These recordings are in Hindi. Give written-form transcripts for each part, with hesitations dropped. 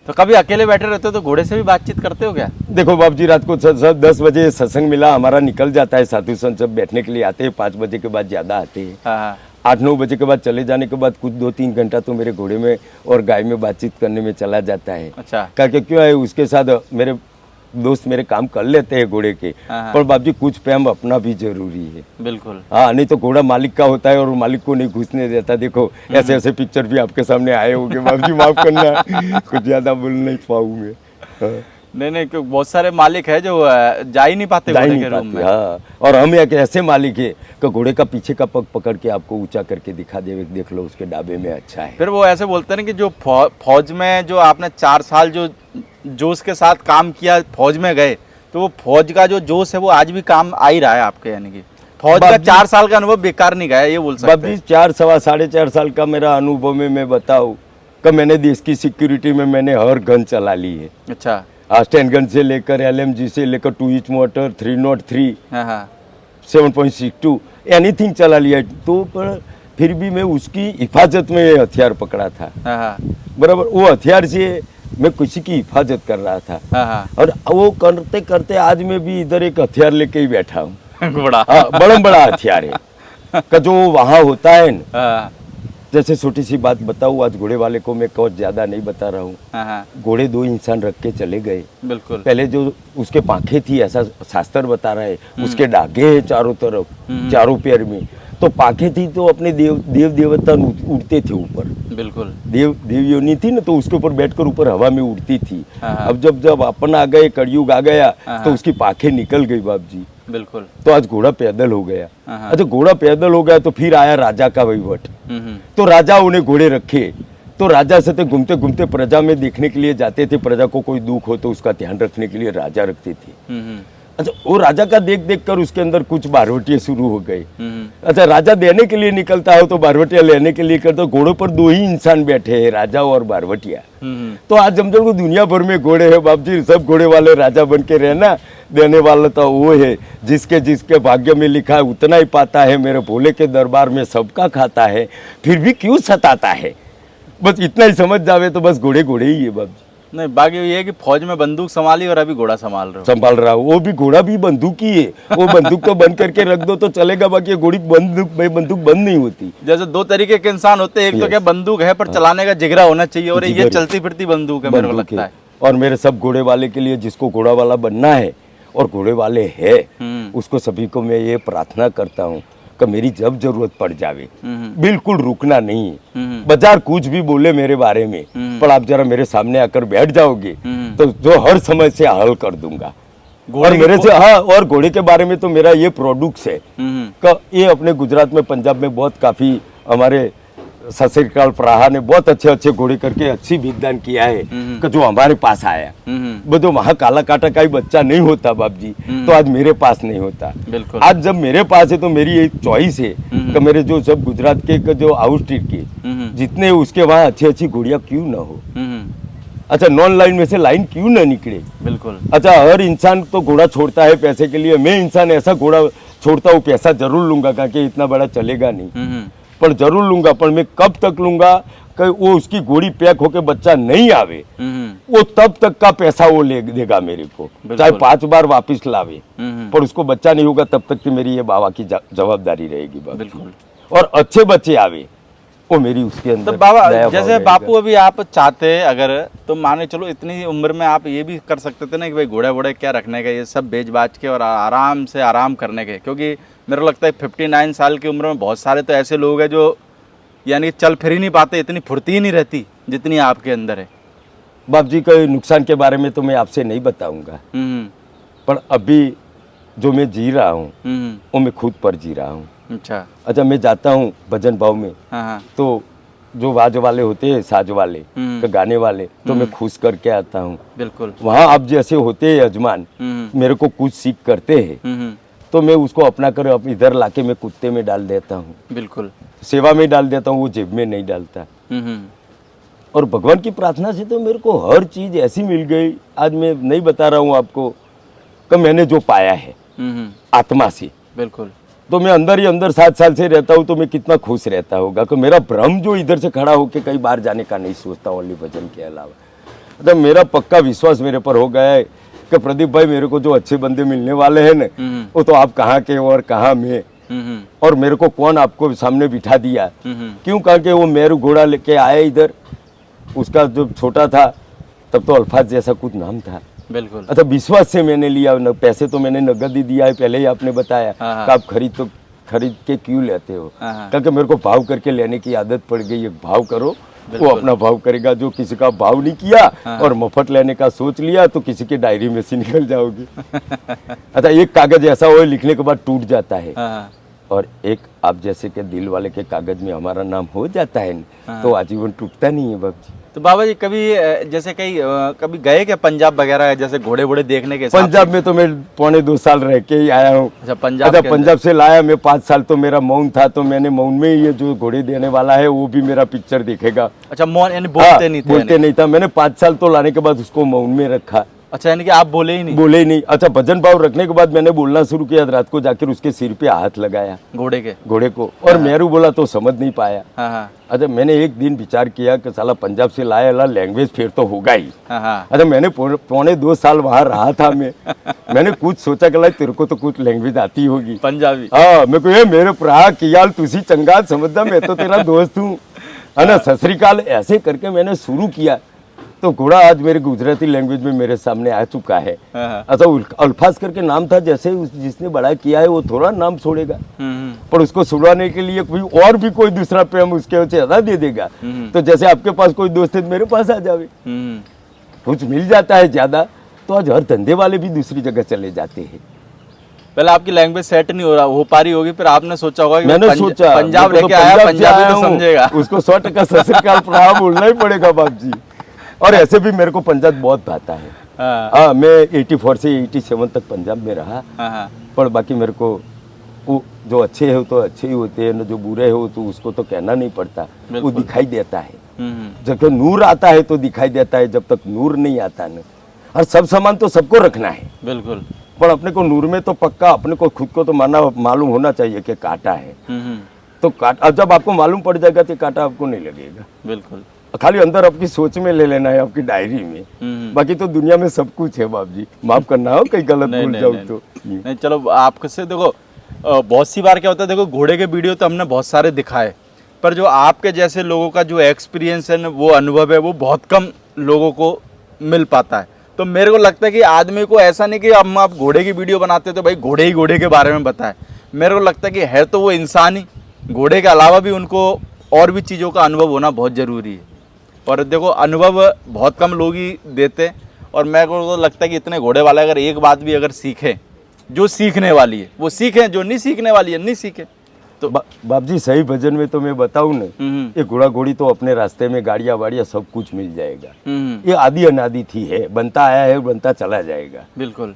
तो कभी अकेले बैठे रहते हो तो घोड़े से भी बातचीत करते हो क्या? देखो बाबू जी, रात को 10 बजे सत्संग मिला, हमारा निकल जाता है, साधु संत सब बैठने के लिए आते हैं, 5 बजे के बाद ज़्यादा आते हैं। हाँ 8-9 बजे के बाद चले जाने के बाद कुछ 2-3 घंटा तो मेरे घोड़े में और गाय में बातचीत करने में चला जाता है। अच्छा। क्योंकि क्यों है, उसके साथ मेरे दोस्त मेरे काम कर लेते हैं घोड़े के, पर बाबू जी कुछ प्रेम अपना भी जरूरी है। बिल्कुल। हाँ, नहीं तो घोड़ा मालिक का होता है और मालिक को नहीं घुसने देता। देखो ऐसे ऐसे पिक्चर भी आपके सामने आए होंगे, बाबू जी माफ करना, कुछ ज्यादा बोल नहीं पाऊंगे। हाँ। नहीं क्योंकि बहुत सारे मालिक है जो जा ही नहीं पाते घोड़े के रूम में। हाँ, और हम एक ऐसे मालिक है कि घोड़े का पीछे का पग पकड़ के आपको ऊंचा करके दिखा दे, देख लो उसके डाबे में अच्छा है। फिर वो ऐसे बोलते हैं कि जो फौज में जो आपने 4 साल जो जोश के साथ काम किया, फौज में गए, तो वो फौज का जो जोश है वो आज भी काम आ ही रहा है आपके, यानी कि फौज का 4 साल का अनुभव बेकार नहीं गया, ये बोल सकते हैं। 4-4.5 साल का मेरा अनुभव में मैं बताऊँ कि मैंने देश की सिक्योरिटी में मैंने हर गन चला ली है। अच्छा। स्टैंड गन से लेकर LMG से लेकर 2 इंच मोटर 303 हाँ 7.62 एनीथिंग चला लिया। तो पर फिर भी मैं उसकी हिफाजत में हथियार पकड़ा था। हाँ बराबर, वो हथियार से मैं किसी की हिफाजत कर रहा था। हाँ। और वो करते करते आज मैं भी इधर एक हथियार लेके ही बैठा हूँ। घोड़ा। बड़ा बड़ा हथियार है का जो वहाँ होता है ना। हाँ जैसे छोटी सी बात बताऊँ, आज घोड़े वाले को मैं कुछ ज्यादा नहीं बता रहा हूँ। हाँ। घोड़े 2 इंसान रख के चले गए। बिल्कुल। पहले जो उसके पांखें थी, ऐसा शास्त्र बता रहा है, उसके डागे हैं चारों तरफ, चारों पैर में, तो पांखें थी तो अपने देव देवता उड़ते थे ऊपर। बिल्कुल। देवयोनी थी ना, तो उसके ऊपर बैठकर ऊपर हवा में उड़ती थी। हाँ। अब जब अपन आ गए, कलयुग आ गया, तो उसकी पांखें निकल गई बाप जी। बिल्कुल। तो आज घोड़ा पैदल हो गया। हाँ। अच्छा, घोड़ा पैदल हो गया तो फिर आया राजा का वहीवट। तो राजाओं ने घोड़े रखे, तो राजा से तो घूमते घूमते प्रजा में देखने के लिए जाते थे, प्रजा को कोई दुख हो तो उसका ध्यान रखने के लिए राजा रखते थे। अच्छा, वो राजा का देख देख कर उसके अंदर कुछ बारवटियां शुरू हो गई। अच्छा, राजा देने के लिए निकलता हो तो बारवटियां लेने के लिए करता, घोड़ों पर 2 ही इंसान बैठे हैं, राजा और बारवटिया। तो आज हम जब दुनिया भर में घोड़े हैं बाप जी, सब घोड़े वाले राजा बन के रहना, देने वाला तो वो है जिसके जिसके भाग्य में लिखा है उतना ही पाता है, मेरे भोले के दरबार में सबका खाता है, फिर भी क्यों सताता है। बस इतना ही समझ जावे तो बस घोड़े घोड़े ही है बाप जी। नहीं, बाकी ये है कि फौज में बंदूक संभाली और अभी घोड़ा संभाल रहा हूँ। वो भी घोड़ा भी बंदूक ही है, वो बंदूक तो बंद करके रख दो तो चलेगा, बाकी घोड़ी बंदूक बंद नहीं होती। जैसे 2 तरीके के इंसान होते हैं, एक तो क्या बंदूक है पर चलाने का जिगरा होना चाहिए, और ये चलती फिरती बंदूक है, मेरे को लगता है। और मेरे सब घोड़े वाले के लिए, जिसको घोड़ा वाला बनना है और घोड़े वाले है, उसको सभी को मैं ये प्रार्थना करता हूँ कि मेरी जब जरूरत पड़ जावे बिल्कुल रुकना नहीं। बाजार कुछ भी बोले मेरे बारे में, पर आप जरा मेरे सामने आकर बैठ जाओगे तो जो हर समय से हल कर दूंगा। और मेरे से, हाँ, और घोड़े के बारे में तो मेरा ये प्रोडक्ट्स है कि ये अपने गुजरात में, पंजाब में बहुत काफी हमारे ससुरकाल प्रहा ने बहुत अच्छे अच्छे घोड़े करके अच्छी विद्यान किया है कि जो हमारे पास आया। वो वहाँ काला काटा का ही बच्चा नहीं होता बाप जी, तो आज मेरे पास नहीं होता। बिल्कुल। आज जब मेरे पास है तो मेरी एक चॉइस है कि मेरे जो सब गुजरात के जो आउट स्टेट के जितने उसके वहाँ अच्छी अच्छी घोड़ियाँ क्यों ना हो। अच्छा, नॉन लाइन में से लाइन क्यों ना निकले। बिल्कुल। अच्छा, हर इंसान तो घोड़ा छोड़ता है पैसे के लिए, मैं इंसान ऐसा घोड़ा छोड़ता हूँ, पैसा जरूर लूंगा क्योंकि इतना बड़ा चलेगा नहीं, पर जरूर लूंगा। पर मैं कब तक लूंगा कि वो उसकी घोड़ी पैक होके बच्चा नहीं आवे, वो तब तक का पैसा वो ले देगा मेरे को, चाहे 5 बार वापस लावे, पर उसको बच्चा नहीं होगा तब तक की मेरी ये बाबा की जवाबदारी रहेगी। बिल्कुल। और अच्छे बच्चे आवे, वो मेरी उसके अंदर। तो बाबा, जैसे बापू अभी आप चाहते अगर, तो माने चलो इतनी उम्र में आप ये भी कर सकते थे ना कि भाई घोड़े वोड़े क्या रखने के, ये सब बेच बाच के और आराम से आराम करने के, क्योंकि मेरे को लगता है 59 साल की उम्र में बहुत सारे तो ऐसे लोग हैं जो यानी चल फिर ही नहीं पाते, इतनी फुर्ती ही नहीं रहती जितनी आपके अंदर है। बाप जी के नुकसान के बारे में तो मैं आपसे नहीं बताऊंगा, पर अभी जो मैं जी रहा हूँ वो मैं खुद पर जी रहा हूँ। अच्छा, मैं जाता हूँ भजन भाव में, तो जो वाज वाले होते हैं, साज वाले, तो गाने वाले, तो मैं खुश करके आता हूँ। बिल्कुल। वहाँ आप जैसे होते हैं यजमान, मेरे को कुछ सीख करते हैं, तो मैं उसको अपना कर इधर लाके मैं कुत्ते में डाल देता हूँ। बिल्कुल। सेवा में डाल देता हूँ, वो जेब में नहीं डालता। और भगवान की प्रार्थना से तो मेरे को हर चीज ऐसी मिल गई, आज मैं नहीं बता रहा हूँ आपको कि मैंने जो पाया है आत्मा से। बिल्कुल। तो मैं अंदर ही अंदर 7 साल से रहता हूँ, तो मैं कितना खुश रहता होगा कि मेरा भ्रम जो इधर से खड़ा होके कई बार जाने का नहीं सोचता, ओनली भजन के अलावा। तो मेरा पक्का विश्वास मेरे पर हो गया है कि प्रदीप भाई मेरे को जो अच्छे बंदे मिलने वाले हैं ना, वो तो आप कहाँ के हो और कहाँ में, और मेरे को कौन आपको सामने बिठा दिया। क्यों? कहा कि वो मेरू घोड़ा लेके आया इधर, उसका जो छोटा था तब तो अल्फाज जैसा कुछ नाम था। बिल्कुल। अच्छा, विश्वास से मैंने लिया, पैसे तो मैंने नगद ही दिया है, पहले ही आपने बताया कि आप खरीद के क्यों लेते हो, क्योंकि मेरे को भाव करके लेने की आदत पड़ गई है। भाव करो, वो अपना भाव करेगा। जो किसी का भाव नहीं किया और मुफ्त लेने का सोच लिया तो किसी की डायरी में से निकल जाओगे। अच्छा, एक कागज ऐसा हो लिखने के बाद टूट जाता है, और एक आप जैसे के दिल वाले के कागज में हमारा नाम हो जाता है तो आजीवन टूटता नहीं है बाबू जी। तो बाबा जी कभी जैसे कभी गए क्या पंजाब वगैरह, जैसे घोड़े वोड़े देखने के? पंजाब में तो मैं 2.25 साल रह के ही आया हूँ। अच्छा, पंजाब अच्छा, पंजाब से लाया मैं 5 साल, तो मेरा मौन था, तो मैंने मौन में ही ये जो घोड़े देने वाला है वो भी मेरा पिक्चर देखेगा। अच्छा, मौन यानी बोलते नहीं थे? बोलते नहीं था। मैंने 5 साल तो लाने के बाद उसको मौन में रखा। अच्छा, यानी कि आप बोले ही नहीं? बोले ही नहीं। अच्छा, भजन भाव रखने के बाद मैंने बोलना शुरू किया, रात को जाकर उसके सिर पे हाथ लगाया घोड़े को, और मेरू बोला तो समझ नहीं पाया। अच्छा, मैंने एक दिन विचार किया कि साला पंजाब से लाया ला, लैंग्वेज फिर तो होगा ही। अच्छा, मैंने 2.25 साल वहां रहा था मैंने कुछ सोचा कि तेरे को तो कुछ लैंग्वेज आती होगी पंजाबी। हाँ, मेरे को ये मेरे भरा कियाल तुसी चंगा समझदा, मैं तो तेरा दोस्त हूँ, है ना, सत श्री अकाल, ऐसे करके मैंने शुरू किया। तो घोड़ा आज मेरे गुजराती लैंग्वेज में मेरे सामने आ चुका है। अच्छा, अल्फाज करके नाम था, जैसे जिसने बड़ा किया है वो थोड़ा नाम छोड़ेगा, पर उसको छुड़ाने के लिए कोई दूसरा प्रेम उसके ज्यादा दे देगा। तो जैसे आपके पास कोई दोस्त है मेरे पास आ जावे, कुछ मिल जाता है ज्यादा, तो आज हर धंधे वाले भी दूसरी जगह चले जाते हैं। पहले आपकी लैंग्वेज सेट नहीं हो पा रही होगी, फिर आपने सोचा होगा कि मैंने सोचा पंजाब लेके आया, पंजाबी तो समझेगा, उसको 100% सत श्री अकाल प्रणाम बोलना ही पड़ेगा बाप जी। और ऐसे भी मेरे को पंजाब बहुत भाता है। हाँ, मैं 84 से 87 तक पंजाब में रहा, पर बाकी मेरे को वो जो अच्छे है तो अच्छे ही होते हैं, जो बुरे हो तो उसको तो कहना नहीं पड़ता, वो दिखाई देता है। जब नूर आता है तो दिखाई देता है, जब तक नूर नहीं आता ना, और सब सामान तो सबको रखना है। बिल्कुल। पर अपने को नूर में तो पक्का अपने को खुद को तो मालूम होना चाहिए कि कांटा है, तो कांटा जब आपको मालूम पड़ जाएगा तो कांटा आपको नहीं लगेगा। बिल्कुल। खाली अंदर आपकी सोच में ले लेना है, आपकी डायरी में। बाकी तो दुनिया में सब कुछ है बाप जी, माफ करना हो कहीं गलत बोल जाऊं तो। नहीं, चलो आपके से देखो, बहुत सी बार क्या होता है, देखो घोड़े के वीडियो तो हमने बहुत सारे दिखाए, पर जो आपके जैसे लोगों का जो एक्सपीरियंस है ना, वो अनुभव है, वो बहुत कम लोगों को मिल पाता है। तो मेरे को लगता है कि आदमी को ऐसा नहीं कि हम आप घोड़े की वीडियो बनाते तो भाई घोड़े के बारे में बताए। मेरे को लगता है कि है तो वो इंसान ही, घोड़े के अलावा भी उनको और भी चीज़ों का अनुभव होना बहुत ज़रूरी है। और देखो, अनुभव बहुत कम लोग ही देते, और मेरे को तो लगता है कि इतने घोड़े वाले अगर एक बात भी अगर सीखें, जो सीखने वाली है वो सीखें, जो नहीं सीखने वाली है नहीं सीखें। तो बाप जी सही भजन में तो मैं बताऊं ना, ये घोड़ा घोड़ी तो अपने रास्ते में गाड़ियां वाड़ियां सब कुछ मिल जाएगा। ये आदि अनादि थी है, बनता आया है, बनता चला जाएगा। बिल्कुल।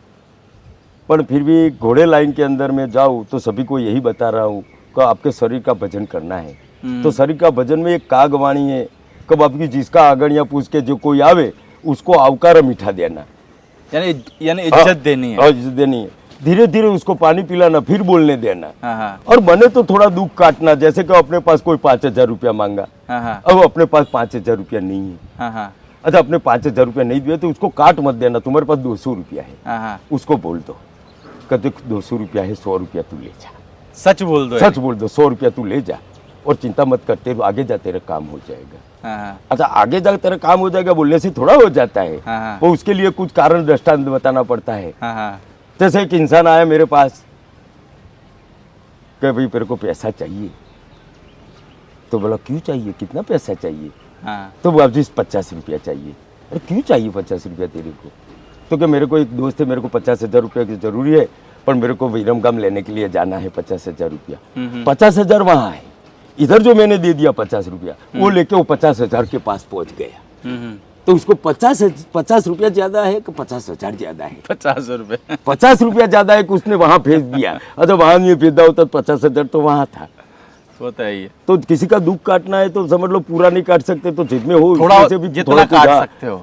पर फिर भी घोड़े लाइन के अंदर में जाऊँ तो सभी को यही बता रहा हूँ कि आपके शरीर का भजन करना है। तो शरीर का भजन में एक कागवाणी है, कब आपकी जिसका आगणिया पूछ के जो कोई आवे उसको आवकार मीठा देना, यानी इज्जत देनी है। इज्जत देनी है। धीरे धीरे उसको पानी पिलाना, फिर बोलने देना। और बने तो थोड़ा दुख काटना, जैसे कि अपने पास कोई 5000 रुपया मांगा, अब अपने पास 5000 रुपया नहीं है। अच्छा, अपने 5000 रुपया नहीं दिए तो उसको काट मत देना, तुम्हारे पास 200 रुपया है, उसको बोल दो कहते 200 रुपया है, 100 रुपया तू ले जा। सच बोल दो, 100 रुपया तू ले जा, और चिंता मत करते, आगे जा तेरा काम हो जाएगा। अच्छा, आगे जा तेरा काम हो जाएगा बोलने से थोड़ा हो जाता है, वो उसके लिए कुछ कारण दृष्टांत बताना पड़ता है। जैसे एक इंसान आया मेरे पास कि भाई मेरे को पैसा चाहिए, तो बोला क्यों चाहिए, कितना पैसा चाहिए? तो बाप जी 50 रुपया चाहिए। अरे क्यों चाहिए 50 रुपया तेरे को? तो क्या मेरे को एक दोस्त है, मेरे को 50,000 रुपये की जरूरी है, पर मेरे को विरमगाम लेने के लिए जाना है, 50,000 रुपया। 50,000 वहाँ है, इधर जो मैंने दे दिया 50 रुपया, वो लेके वो 50,000 के पास पहुंच गया। तो उसको 50 रुपया ज्यादा है कि 50,000 ज्यादा है? 50 रुपये। 50 रुपया ज्यादा है कि उसने वहां भेज दिया। अच्छा, वहां नहीं भेजा होता तो 50,000 तो वहां था। होता है। तो किसी का दुख काटना है तो समझ लो पूरा नहीं काट सकते, तो जेब में हो थोड़ा से भी जितना काट सकते हो।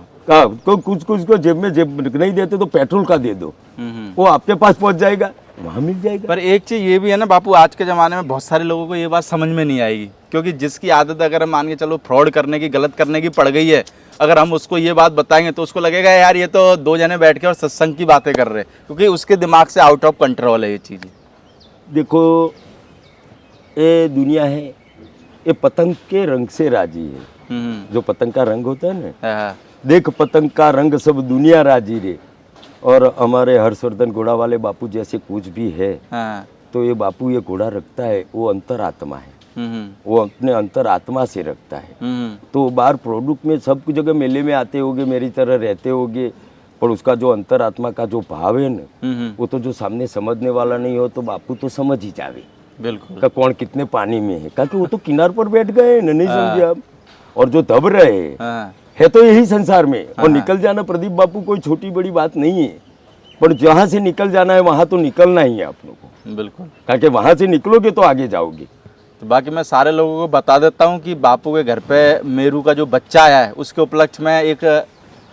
कुछ को जेब में नहीं देते तो पेट्रोल का दे दो, वो आपके पास पहुंच जाएगा, वहां मिल जाएगा। पर एक चीज ये भी है ना बापू, आज के जमाने में बहुत सारे लोगों को ये बात समझ में नहीं आएगी क्योंकि जिसकी आदत अगर मान के चलो फ्रॉड करने की, गलत करने की पड़ गई है, अगर हम उसको ये बात बताएंगे तो उसको लगेगा यार ये तो दो जने बैठ के और सत्संग की बातें कर रहे हैं, क्योंकि उसके दिमाग से आउट ऑफ कंट्रोल है ये चीज़। देखो ये दुनिया है, ये पतंग के रंग से राजी है। जो पतंग का रंग होता है ना, हाँ, देख पतंग का रंग सब दुनिया राजी रे। और हमारे हर्षवर्धन घोड़ा वाले बापू जैसे कुछ भी है, हाँ, तो ये बापू ये घोड़ा रखता है, वो अंतरात्मा है, वो अपने अंतरात्मा से रखता है। तो बाहर प्रोडक्ट में सब कुछ जगह मेले में आते होगे, मेरी तरह रहते होगे, पर उसका जो अंतरात्मा का जो भाव है ना, वो तो जो सामने समझने वाला नहीं हो तो बापू तो समझ ही जावे बिल्कुल का कौन कितने पानी में है, क्योंकि वो तो किनार पर बैठ गए न, नहीं समझे आप। और जो दब रहे हाँ, है तो यही संसार में, और निकल जाना प्रदीप बापू कोई छोटी बड़ी बात नहीं है, पर जहाँ से निकल जाना है वहाँ तो निकलना ही है आप लोगों को, बिल्कुल। ताकि वहाँ से निकलोगे तो आगे जाओगे। तो बाकी मैं सारे लोगों को बता देता हूँ कि बापू के घर पे मेरू का जो बच्चा आया है उसके उपलक्ष्य में एक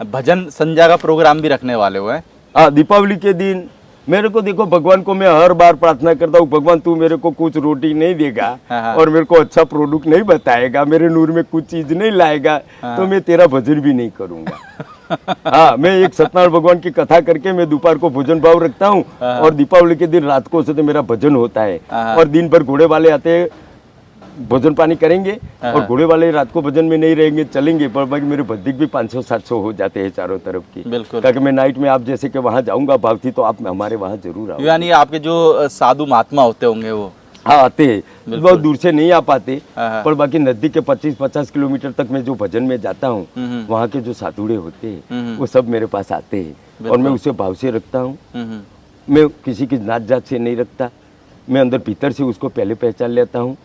भजन संध्या का प्रोग्राम भी रखने वाले हुए हैं। हाँ, दीपावली के दिन मेरे को देखो, भगवान को मैं हर बार प्रार्थना करता हूँ, भगवान तू मेरे को कुछ रोटी नहीं देगा और मेरे को अच्छा प्रोडक्ट नहीं बताएगा, मेरे नूर में कुछ चीज नहीं लाएगा, तो मैं तेरा भजन भी नहीं करूंगा। हाँ, मैं एक सत्यनारायण भगवान की कथा करके मैं दोपहर को भोजन भाव रखता हूँ, और दीपावली के दिन रात को से तो मेरा भजन होता है, और दिन भर घोड़े वाले आते हैं, भोजन पानी करेंगे, और घोड़े वाले रात को भजन में नहीं रहेंगे, चलेंगे, पर बाकी मेरे भद्दिक भी 500-700 हो जाते हैं चारों तरफ की। बिल्कुल। ताकि मैं नाइट में आप जैसे कि वहाँ जाऊंगा भावती, तो आप हमारे वहाँ जरूर आओ। यानी आपके जो साधु महात्मा होते होंगे वो हाँ आते हैं, बहुत दूर से नहीं आ पाते, पर बाकी नजदीक के 25-50 किलोमीटर तक मैं जो भजन में जाता हूँ, वहाँ के जो साधुड़े होते हैं वो सब मेरे पास आते हैं, और मैं उसे भाव से रखता हूँ। मैं किसी की नात जात से नहीं रखता, मैं अंदर भीतर से उसको पहले पहचान लेता हूँ,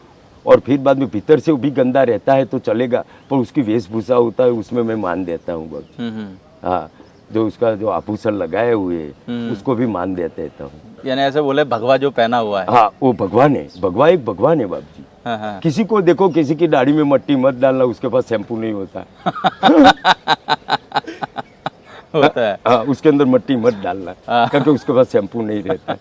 और फिर बाद में भीतर से वो भी गंदा रहता है तो चलेगा, पर उसकी वेशभूषा होता है उसमें मैं मान देता हूँ बहुत। हाँ, जो उसका जो आभूषण लगाए हुए है उसको भी मान देता हूँ। यानी ऐसे बोले भगवा जो पहना हुआ है, हाँ वो भगवान है, भगवा एक भगवान है बाप जी। हाँ। किसी को देखो, किसी की दाढ़ी में मट्टी मत डालना, उसके पास शैम्पू नहीं होता। होता है। हाँ, उसके अंदर मट्टी मत डालना, क्योंकि उसके पास शैम्पू नहीं रहता।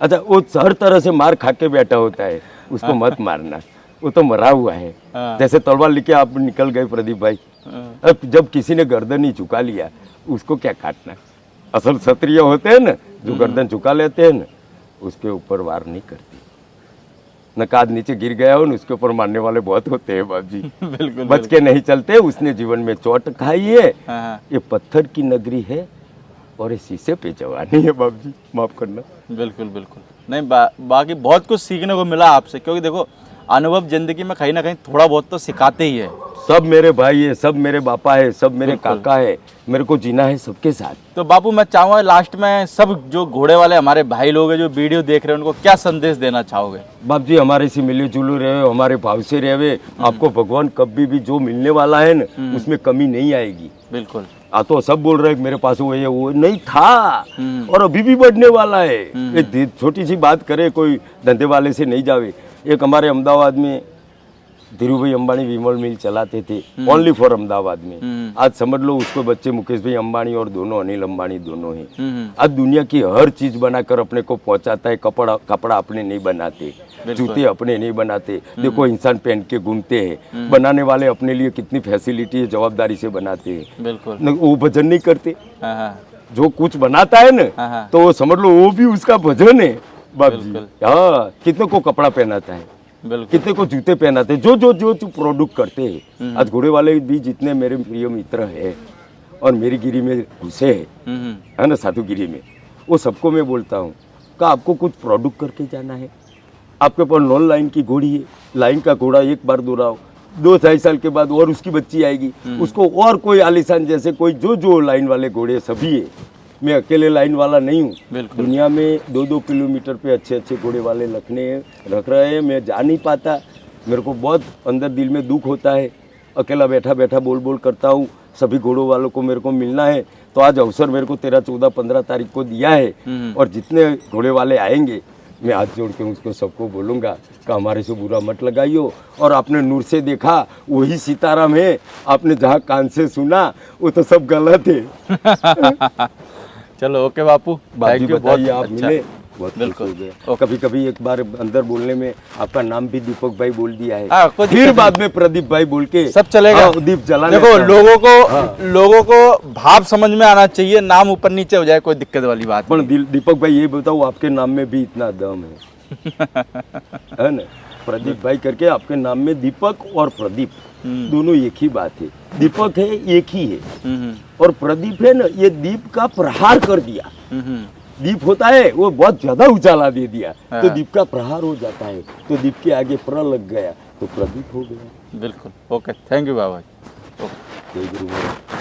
अच्छा, वो हर तरह से मार खा के बैठा होता है, उसको मत मारना, वो तो मरा हुआ है। जैसे तलवार लेके आप निकल गए प्रदीप भाई, अब जब किसी ने गर्दन ही झुका लिया उसको क्या काटना। असल क्षत्रिय होते हैं ना, जो गर्दन झुका लेते हैं ना, उसके ऊपर वार नहीं करते। नकाद नीचे गिर गया हो न, उसके ऊपर मारने वाले बहुत होते हैं बाप जी। बिल्कुल। बच के नहीं चलते, उसने जीवन में चोट खाई है। ये पत्थर की नगरी है और ये शीशे पे जवानी है बाप जी, माफ करना। बिल्कुल बिल्कुल। नहीं बाकी बहुत कुछ सीखने को मिला आपसे, क्योंकि देखो अनुभव जिंदगी में कहीं ना कहीं थोड़ा बहुत तो सिखाते ही है। सब मेरे भाई है, सब मेरे पापा है, सब मेरे काका है, मेरे को जीना है सबके साथ। तो बापू मैं चाहूँगा लास्ट में सब जो घोड़े वाले हमारे भाई लोग हैं जो वीडियो देख रहे हैं उनको क्या संदेश देना चाहोगे? बाप जी हमारे से मिले जुले रहे, हमारे भाव से रहे, आपको भगवान कभी भी जो मिलने वाला है ना उसमें कमी नहीं आएगी। बिल्कुल। तो सब बोल रहे मेरे पास वो नहीं था और अभी भी बढ़ने वाला है। एक छोटी सी बात करे, कोई धंधे वाले से नहीं जावे। एक हमारे अहमदाबाद में धीरू भाई अंबानी विमल मिल चलाते थे, ओनली फॉर अहमदाबाद में। आज समझ लो उसको बच्चे मुकेश भाई अंबानी और दोनों अनिल अंबानी दोनों हैं। आज दुनिया की हर चीज बनाकर अपने को पहुंचाता है। कपड़ा अपने नहीं बनाते, जूते अपने नहीं बनाते। देखो इंसान पहन के घूमते हैं, बनाने वाले अपने लिए कितनी फैसिलिटी जवाबदारी से बनाते हैं। बिल्कुल। वो भजन नहीं करते। जो कुछ बनाता है ना तो वो समझ लो वो भी उसका भजन है बाप जी। हाँ, कितने को कपड़ा पहनाता है, कितने को जूते पहनाते, जो जो जो जो प्रोडक्ट करते हैं। आज घोड़े वाले भी जितने मेरे प्रिय मित्र हैं और मेरी गिरी में घुसे है ना, साधुगिरी में, वो सबको मैं बोलता हूँ कि आपको कुछ प्रोडक्ट करके जाना है। आपके पास नॉन लाइन की घोड़ी है, लाइन का घोड़ा एक बार दोहराओ, 2-2.5 साल के बाद और उसकी बच्ची आएगी, उसको और कोई आलिशान जैसे कोई जो लाइन वाले घोड़े सभी है। मैं अकेले लाइन वाला नहीं हूँ। दुनिया में 2-2 किलोमीटर पे अच्छे अच्छे घोड़े वाले रख रहे हैं। मैं जा नहीं पाता, मेरे को बहुत अंदर दिल में दुख होता है। अकेला बैठा बैठा बोल करता हूँ। सभी घोड़ों वालों को मेरे को मिलना है, तो आज अवसर मेरे को 13, 14, 15 तारीख को दिया है। और जितने घोड़े वाले आएंगे मैं हाथ जोड़ के उसको सबको बोलूँगा कि हमारे से बुरा मत लगाइयो। और आपने नूर से देखा वही सीताराम है, आपने जहाँ कान से सुना वो तो सब गलत है। चलो ओके बापू, थैंक यू, बहुत आप अच्छा। मिले बहुत खुश बिल्कुल। हो गया। ओके। कभी कभी एक बार अंदर बोलने में आपका नाम भी दीपक भाई बोल दिया है, हाँ, कोई दिक्कत फिर नहीं। बाद में प्रदीप भाई बोल के सब चलेगा। हाँ, दीप जला देखो लेता हूं। लोगों को भाव समझ में आना चाहिए, नाम ऊपर नीचे हो जाए कोई दिक्कत वाली बात पर नहीं। दीपक भाई ये बताओ, आपके नाम में भी इतना दम है ना? प्रदीप भाई करके आपके नाम में दीपक और प्रदीप दोनों एक ही बात है। दीपक है एक ही है, और प्रदीप है ना, ये दीप का प्रहार कर दिया। दीप होता है वो बहुत ज्यादा उजाला दे दिया, तो हाँ। दीप का प्रहार हो जाता है, तो दीप के आगे प्र लग गया तो प्रदीप हो गया। बिल्कुल। ओके, थैंक यू बाबा जी। ओके। जय गुरु महाराज।